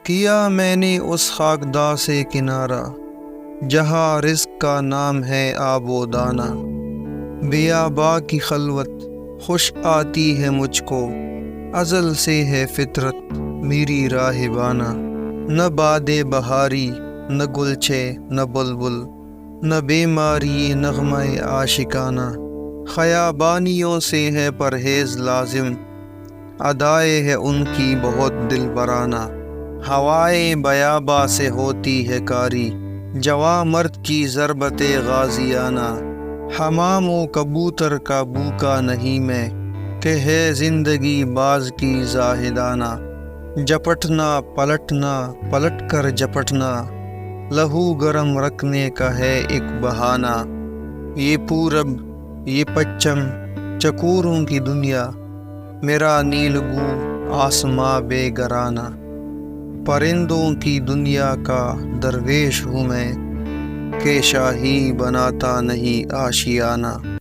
کیا میں نے اس خاکداں سے کنارہ جہاں رزق کا نام ہے آب و دانہ۔ بیاباں کی خلوت خوش آتی ہے مجھ کو، ازل سے ہے فطرت میری راہبانہ۔ نہ باد بہاری نہ گلچے نہ بلبل، نہ بیماری نغمہ عاشقانہ۔ خیابانیوں سے ہے پرہیز لازم، ادائے ہے ان کی بہت دل برانہ۔ ہوائے بیاباں سے ہوتی ہے کاری، جواں مرد کی ضربت غازیانہ۔ حمام و کبوتر کا بوکا نہیں میں، کہ ہے زندگی باز کی زاہدانہ۔ جپٹنا پلٹنا پلٹ کر جپٹنا، لہو گرم رکھنے کا ہے ایک بہانہ۔ یہ پورب یہ پچھم چکوروں کی دنیا، میرا نیلگوں آسماں بے گرانہ۔ پرندوں کی دنیا کا درویش ہوں میں، کہ شاہی بناتا نہیں آشیانہ۔